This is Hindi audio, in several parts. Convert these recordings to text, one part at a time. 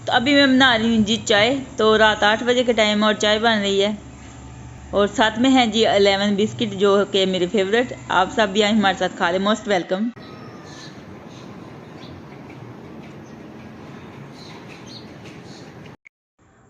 तो अभी मैं बना रही हूँ जी चाय। तो रात 8 बजे का टाइम और चाय बन रही है और साथ में है जी 11 बिस्किट जो कि मेरे फेवरेट। आप सब भी आए हमारे साथ खा लें, मोस्ट वेलकम।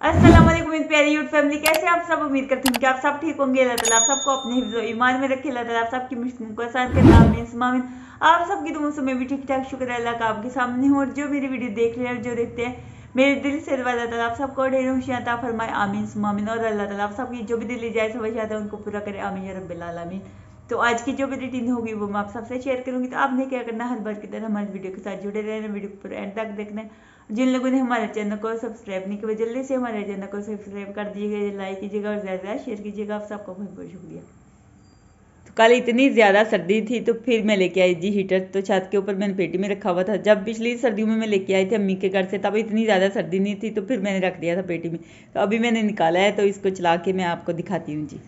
अस्सलाम वालेकुम मेरी प्यारी यूथ फैमिली, कैसे आप सब? उम्मीद करती हूँ कि आप सब ठीक होंगे। अल्लाह ताला आप सबको अपने हिफ्ज़ और ईमान में रखे। अल्लाह ताला आप सबकी मुश्किलों को आसान करे, आमीन सुम्मा आमीन। आप सबकी दुआओं से मैं भी ठीक ठाक, शुक्र है अल्लाह का आपके सामने हूँ। और जो मेरी वीडियो देख रहे हैं और जो देखते हैं, मेरे दिल से अल्लाह ताला आप सबको ढेर खुशियां अता फरमाए, आमीन सुम्मा आमीन। और अल्लाह ताला आप सबकी जो भी दिल जाए ख्वाहिशात है उनको पूरा करे, आमीन या रब्बिल आलमीन। तो आज की जो भी रूटीन होगी वो मैं आप सबसे शेयर करूंगी। तो आपने क्या करना, हर बार की तरह हमारे वीडियो के साथ जुड़े रहना, वीडियो को पूरा एंड तक देखना। जिन लोगों ने हमारे चैनल को सब्सक्राइब नहीं किया, जल्दी से हमारे चैनल को सब्सक्राइब कर दीजिएगा, लाइक कीजिएगा और ज़्यादा ज़्यादा शेयर कीजिएगा। आप सबका बहुत बहुत शुक्रिया। तो कल इतनी ज़्यादा सर्दी थी तो फिर मैं लेके आई जी हीटर। तो छत के ऊपर मैंने पेटी में रखा हुआ था। जब पिछली सर्दियों में मैं लेके आई थी अम्मी के घर से, तब इतनी ज़्यादा सर्दी नहीं थी, तो फिर मैंने रख दिया था पेटी में। तो अभी मैंने निकाला है, तो इसको चला के मैं आपको दिखाती हूँ जी।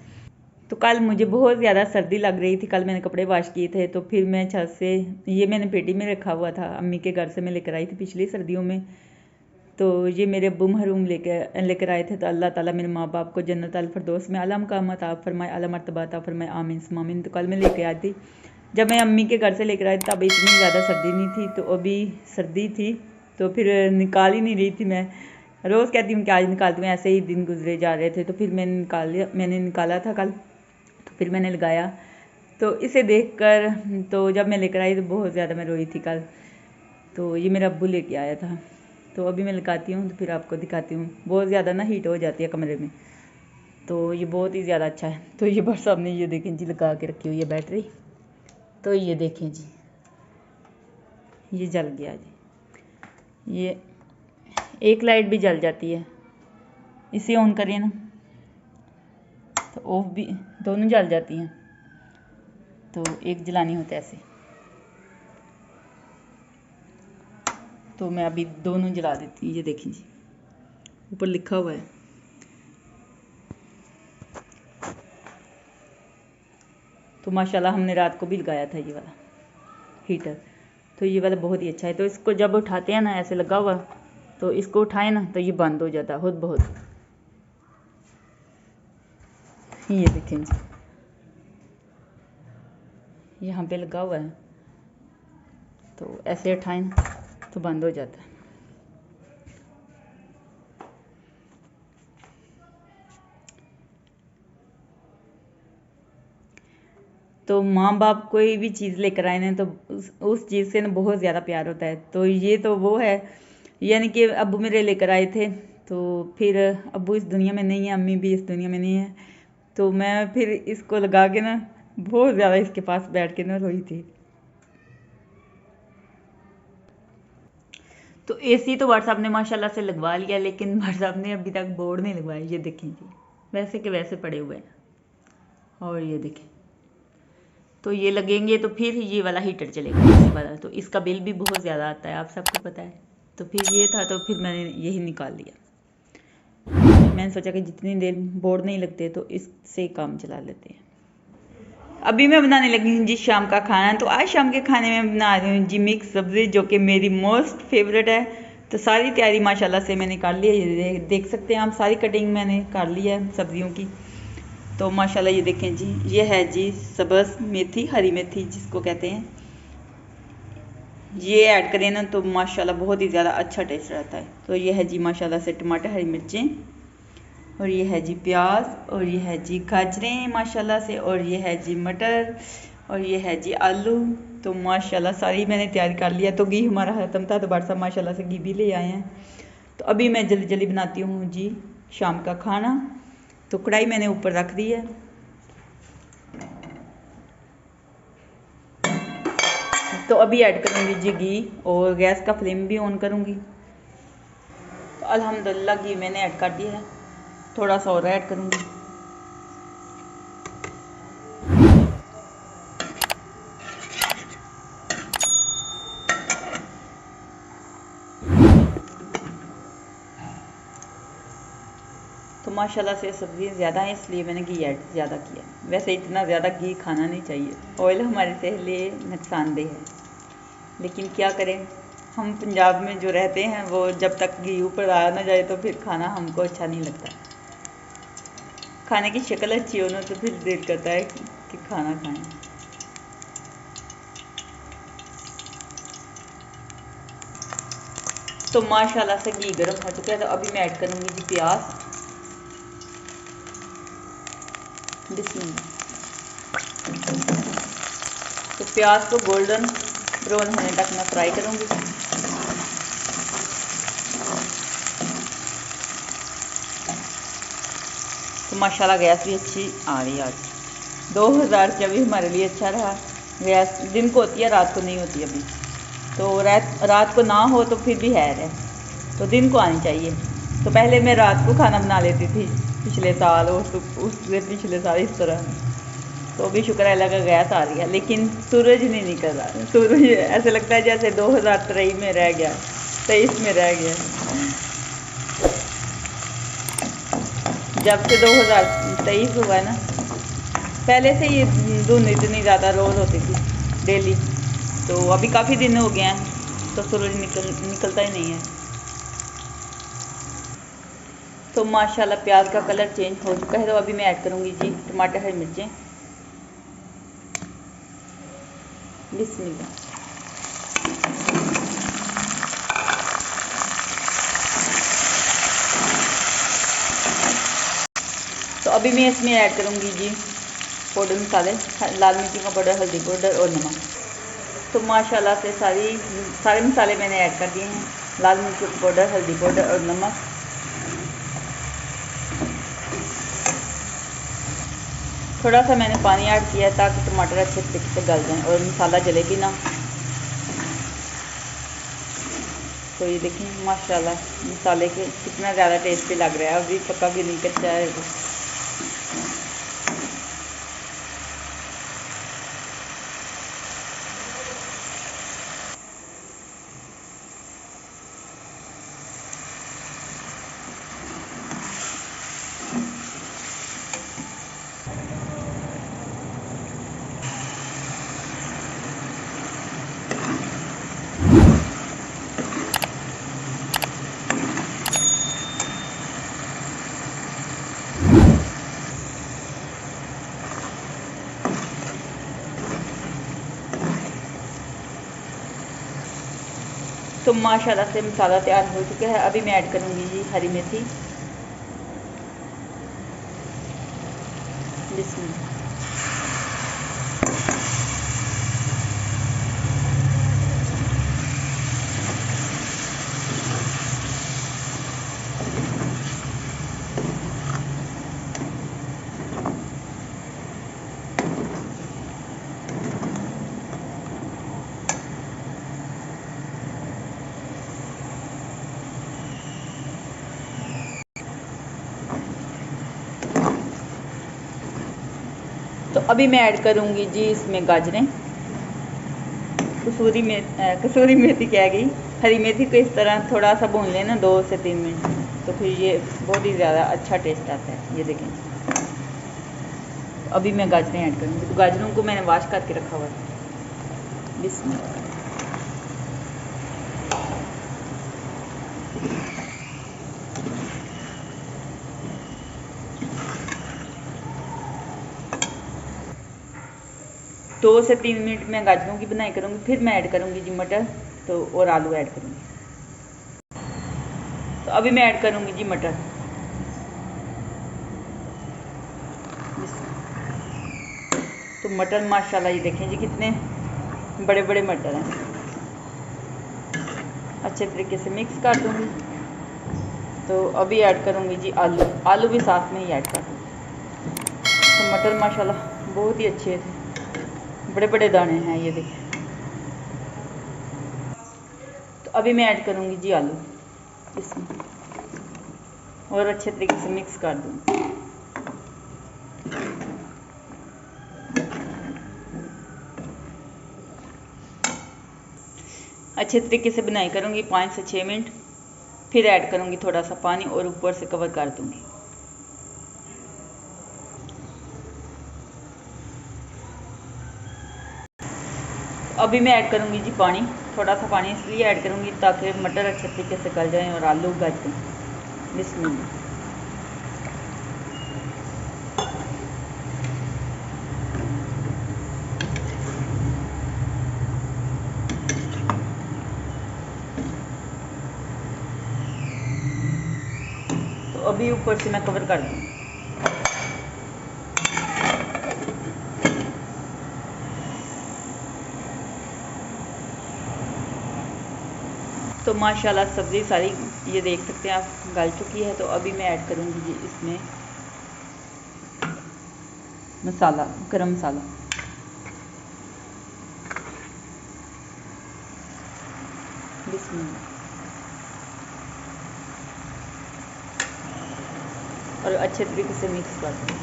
तो कल मुझे बहुत ज़्यादा सर्दी लग रही थी। कल मैंने कपड़े वॉश किए थे, तो फिर मैं छत से, ये मैंने पेटी में रखा हुआ था, अम्मी के घर से मैं लेकर आई थी पिछली सर्दियों में। तो ये मेरे अब्बू महरूम लेकर आए थे। तो अल्लाह ताला मेरे माँ बाप को जन्नत अल फिरदौस में आला मकाम अता फरमाए, आला मर्तबा अता फरमाए, आमीन सुम्मा आमीन। तो कल मैं लेके आई थी, जब मैं अम्मी के घर से लेकर आई तब इतनी ज़्यादा सर्दी नहीं थी, तो अभी सर्दी थी तो फिर निकाल ही नहीं रही थी मैं। रोज़ कहती हूँ कि आज निकालती हूँ, ऐसे ही दिन गुजरे जा रहे थे। तो फिर मैंने निकाला था कल, तो फिर मैंने लगाया। तो इसे देखकर तो जब मैं लेकर आई तो बहुत ज़्यादा मैं रोई थी कल। तो ये मेरा अब्बू लेके आया था। तो अभी मैं लगाती हूँ तो फिर आपको दिखाती हूँ। बहुत ज़्यादा ना हीट हो जाती है कमरे में, तो ये बहुत ही ज़्यादा अच्छा है। तो ये बस सामने ये देखें जी, लगा के रखी हुई है बैटरी। तो ये देखें जी, ये जल गया जी। ये एक लाइट भी जल जाती है, इसे ऑन करिए ना तो ऑफ भी, दोनों जल जाती हैं। तो एक जलानी होता है ऐसे। तो मैं अभी दोनों जला देती हूँ। ये देखें जी, ऊपर लिखा हुआ है। तो माशाल्लाह हमने रात को भी लगाया था ये वाला हीटर। तो ये वाला बहुत ही अच्छा है। तो इसको जब उठाते हैं ना, ऐसे लगा हुआ, तो इसको उठाएं ना तो ये बंद हो जाता है खुद बहुत। ये देखें जी, यहाँ पे लगा हुआ है, तो ऐसे उठाएं ना तो बंद हो जाता है। तो माँ बाप कोई भी चीज़ लेकर आए ना, तो उस चीज़ से ना बहुत ज़्यादा प्यार होता है। तो ये तो वो है, यानी कि अब्बू मेरे लेकर आए थे, तो फिर अब्बू इस दुनिया में नहीं है, अम्मी भी इस दुनिया में नहीं है। तो मैं फिर इसको लगा के ना बहुत ज़्यादा इसके पास बैठ के ना रोई थी। तो एसी तो व्हाट्सएप ने माशाल्लाह से लगवा लिया, लेकिन व्हाट्सएप ने अभी तक बोर्ड नहीं लगवाया। ये देखें जी, वैसे के वैसे पड़े हुए हैं। और ये देखें, तो ये लगेंगे तो फिर ये वाला हीटर चलेगा एसी वाला। तो इसका बिल भी बहुत ज़्यादा आता है, आप सबको पता है। तो फिर ये था, तो फिर मैंने यही निकाल लिया। मैंने सोचा कि जितनी देर बोर्ड नहीं लगते तो इससे काम चला लेते हैं। अभी मैं बनाने लगी हूँ जी शाम का खाना। तो आज शाम के खाने में बना रही हूँ जी मिक्स सब्ज़ी, जो कि मेरी मोस्ट फेवरेट है। तो सारी तैयारी माशाल्लाह से मैंने कर ली है। ये देख सकते हैं आप, सारी कटिंग मैंने कर ली है सब्जियों की। तो माशाल्लाह ये देखें जी, ये है जी सब्ज़ मेथी, हरी मेथी जिसको कहते हैं। ये ऐड करें ना तो माशाल्लाह बहुत ही ज़्यादा अच्छा टेस्ट रहता है। तो ये है जी माशाल्लाह से टमाटर, हरी मिर्चें, और ये है जी प्याज, और ये है जी गाजरें माशाल्लाह से, और ये है जी मटर, और ये है जी आलू। तो माशाल्लाह सारी मैंने तैयार कर लिया। तो घी हमारा ख़त्म था, तो बट साहब माशाल्लाह से घी भी ले आए हैं। तो अभी मैं जल्दी जल्दी बनाती हूँ जी शाम का खाना। तो कढ़ाई मैंने ऊपर रख दी है। तो अभी ऐड करूँगी जी घी, और गैस का फ्लेम भी ऑन करूँगी। तो अल्हम्दुलिल्लाह घी मैंने ऐड कर दिया है, थोड़ा सा और ऐड करूँगी। तो माशाल्लाह से सब्ज़ी ज़्यादा है, इसलिए मैंने घी ऐड ज़्यादा किया। वैसे इतना ज़्यादा घी खाना नहीं चाहिए, ऑयल हमारे सेहत लिए नुकसानदेह है, लेकिन क्या करें, हम पंजाब में जो रहते हैं वो जब तक घी ऊपर आ ना जाए तो फिर खाना हमको अच्छा नहीं लगता। खाने की शक्ल अच्छी हो ना तो फिर दिल करता है कि खाना खाएं। तो माशाल्लाह से घी गर्म हो चुका है। तो अभी मैं ऐड करूँगी जी प्याज। बिस्मिल्लाह। तो प्याज को गोल्डन ब्राउन होने तक मैं फ्राई करूँगी। तो माशाल्लाह गैस भी अच्छी आ रही है आज। 2024 हमारे लिए अच्छा रहा। गैस दिन को होती है, रात को नहीं होती अभी। तो रात को ना हो तो फिर भी है, तो दिन को आनी चाहिए। तो पहले मैं रात को खाना बना लेती थी पिछले साल, उससे पिछले साल इस तरह। तो अभी शुक्र अल्लाह का गैस आ रही है, लेकिन सूरज नहीं निकल रहा। सूरज ऐसे लगता है जैसे 2023 में रह गया, 23 में रह गया। जब से 2023 हुआ है ना, पहले से ये धुंध इतनी ज़्यादा रोज़ होती थी डेली। तो अभी काफ़ी दिन हो गए हैं तो सूरज निकलता ही नहीं है। तो माशाल्लाह प्याज का कलर चेंज हो चुका है। तो अभी मैं ऐड करूँगी जी टमाटर, हरी मिर्चें। बिस्मिल्लाह। तो अभी मैं इसमें ऐड करूँगी जी पाउडर मसाले, लाल मिर्ची का पाउडर, हल्दी पाउडर और नमक। तो माशाल्लाह से सारे मसाले मैंने ऐड कर दिए हैं। लाल मिर्ची का पाउडर, हल्दी पाउडर और नमक। थोड़ा सा मैंने पानी ऐड किया है ताकि टमाटर अच्छे तरीके से गल जाएं और मसाला जले भी ना। तो ये देखें माशाल्लाह मसाले के कितना ज़्यादा टेस्टी लग रहा है। अभी पका भी नहीं, कच्चा है वो। तो माशाल्लाह से मसाला तैयार हो चुका है। अभी मैं ऐड करूँगी जी हरी मेथी। बिस्मिल्लाह। तो अभी मैं ऐड करूँगी जी इसमें गाजरें। कसूरी मेथी क्या गई, हरी मेथी को इस तरह थोड़ा सा भून लेना 2 से 3 मिनट, तो फिर ये बहुत ही ज़्यादा अच्छा टेस्ट आता है। ये देखें। तो अभी मैं गाजरें ऐड करूँगी। तो गाजरों को मैंने वॉश करके रखा हुआ है। बिस्मिल्लाह। दो से 3 मिनट में गाजरों की बनाई करूँगी। फिर मैं ऐड करूँगी जी मटर तो और आलू ऐड करूँगी। तो अभी मैं ऐड करूँगी जी मटर। तो मटर माशाल्लाह ये देखें जी कितने बड़े बड़े मटर हैं। अच्छे तरीके से मिक्स कर दूँगी। तो अभी ऐड करूँगी जी आलू। आलू भी साथ में ही ऐड कर दूँगी। तो मटर माशाल्लाह बहुत ही अच्छे थे, बड़े बड़े दाने हैं ये देखें। तो अभी मैं ऐड करूँगी जी आलू इसमें और अच्छे तरीके से मिक्स कर दूँगी। अच्छे तरीके से बनाई करूँगी 5 से 6 मिनट। फिर ऐड करूँगी थोड़ा सा पानी और ऊपर से कवर कर दूँगी। अभी मैं ऐड करूँगी जी पानी, थोड़ा सा पानी इसलिए ऐड करूँगी ताकि मटर अच्छे तरीके से गल जाएँ और आलू गल जाएँ। बिस्मिल्लाह। तो अभी ऊपर से मैं कवर कर दूँ। तो माशाल्लाह सब्ज़ी सारी ये देख सकते हैं आप गल चुकी है। तो अभी मैं ऐड करूँगी जी इसमें मसाला, गरम मसाला। बिस्मिल्लाह। और अच्छे तरीके से मिक्स कर दें।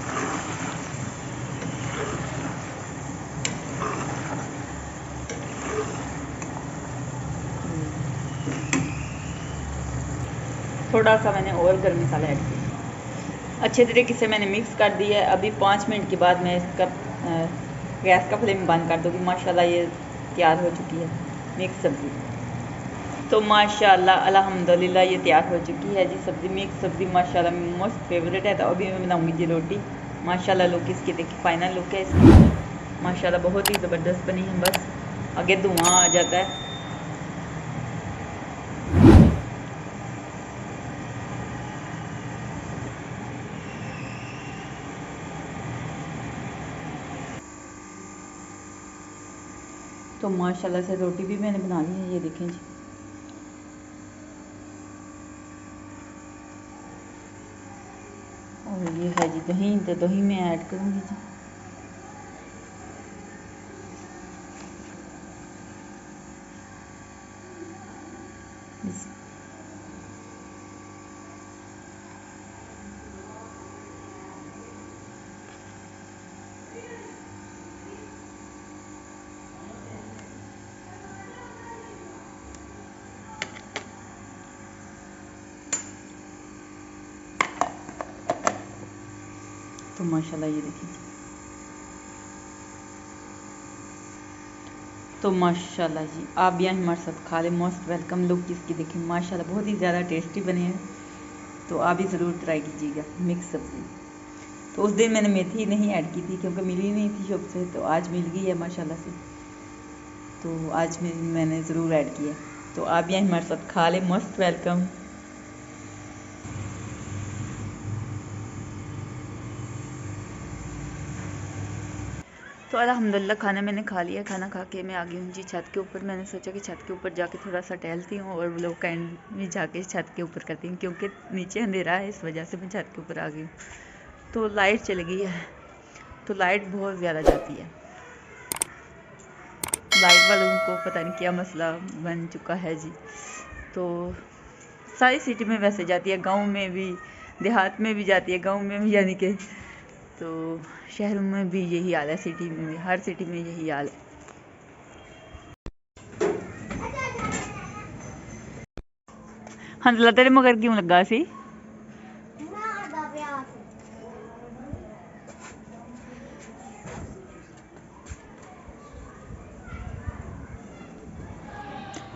थोड़ा सा मैंने और गर्म मसाला ऐड किया। अच्छे तरीके से मैंने मिक्स कर दिया है। अभी 5 मिनट के बाद मैं इसका गैस का फ्लेम बंद कर दूँगी। माशाल्लाह ये तैयार हो चुकी है मिक्स सब्ज़ी। तो माशाल्लाह अल्हम्दुलिल्लाह ये तैयार हो चुकी है जी सब्ज़ी, मिक्स सब्ज़ी। माशाल्लाह मोस्ट फेवरेट है। तो अभी मैं बनाऊँगी जी रोटी। माशाल्लाह लुक इसकी देखिए, फाइनल लुक है इसकी। माशाल्लाह बहुत ही ज़बरदस्त बनी है। बस आगे धुआं आ जाता है। तो माशाल्लाह से रोटी भी मैंने बना ली है, ये देखें जी। और ये है जी दही, तो दही मैं ऐड करूँगी जी। तो माशाल्लाह ये देखिए। तो माशाल्लाह जी आप भी हमारे साथ खा लें। Most welcome. लुक इसकी देखिए माशाल्लाह बहुत ही ज़्यादा टेस्टी बने हैं। तो आप भी ज़रूर ट्राई कीजिएगा मिक्स सब्ज़ी। तो उस दिन मैंने मेथी नहीं ऐड की थी क्योंकि मिली नहीं थी शॉप से, तो आज मिल गई है माशाल्लाह से। तो आज मैंने ज़रूर ऐड किया। तो आप भी हमारे साथ खा लें। Most welcome. तो अल्हम्दुलिल्लाह खाना मैंने खा लिया। खाना खा के मैं आ गई हूँ जी छत के ऊपर। मैंने सोचा कि छत के ऊपर जाके थोड़ा सा टहलती हूँ और व्लॉग का एंड में जाके छत के ऊपर करती हूँ क्योंकि नीचे अंधेरा है, इस वजह से मैं छत के ऊपर आ गई हूँ। तो लाइट चली गई है, तो लाइट बहुत ज़्यादा जाती है। लाइट वालों को पता नहीं क्या मसला बन चुका है जी। तो सारी सिटी में वैसे जाती है, गाँव में भी, देहात में भी जाती है, गाँव में भी, यानी कि तो शहरों में भी यही हाल है, सिटी में भी, हर सिटी में यही हाल है। हंसला तेरे मगर क्यों लगा सी?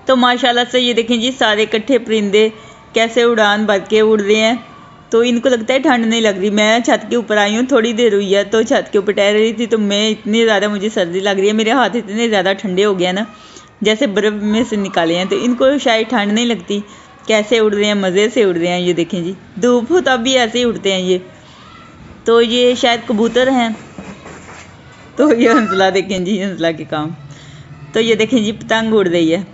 तो माशाल्लाह से ये देखें जी सारे इकट्ठे परिंदे कैसे उड़ान भर के उड़ रहे हैं। तो इनको लगता है ठंड नहीं लग रही। मैं छत के ऊपर आई हूँ, थोड़ी देर हुई है, तो छत के ऊपर टहल रही थी। तो मैं इतनी ज़्यादा मुझे सर्दी लग रही है, मेरे हाथ इतने ज़्यादा ठंडे हो गए ना जैसे बर्फ़ में से निकाले हैं। तो इनको शायद ठंड नहीं लगती, कैसे उड़ रहे हैं, मज़े से उड़ रहे हैं। ये देखें जी धूप हो तब भी ऐसे ही उड़ते हैं ये। तो ये शायद कबूतर हैं। तो ये हंसला देखें जी, हंसला के काम। तो ये देखें जी पतंग उड़ रही है,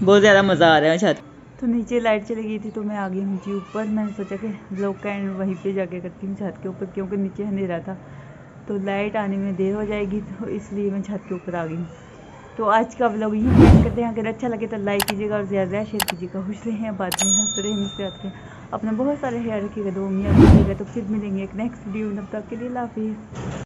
बहुत ज़्यादा मज़ा आ रहा है छत। तो नीचे लाइट चली गई थी तो मैं आ गई हूँ जी ऊपर। मैंने सोचा कि ब्लॉग का एंड वहीं पे जाके करती हूँ छत के ऊपर, क्योंकि नीचे अंधेरा था तो लाइट आने में देर हो जाएगी, तो इसलिए मैं छत के ऊपर आ गई हूँ। तो आज का ब्लॉग यही एंड करते हैं। अगर अच्छा लगे तो लाइक कीजिएगा और ज़्यादा शेयर कीजिएगा। खुश रहें, बाद में हंसते रहें, मुस्कुराते रहें, अपना बहुत सारे ख्याल रखिएगा, दुआ में याद रखिएगा। तो फिर मिलेंगे एक नेक्स्ट वीडियो, तब तक के लिए अल्लाह हाफिज़।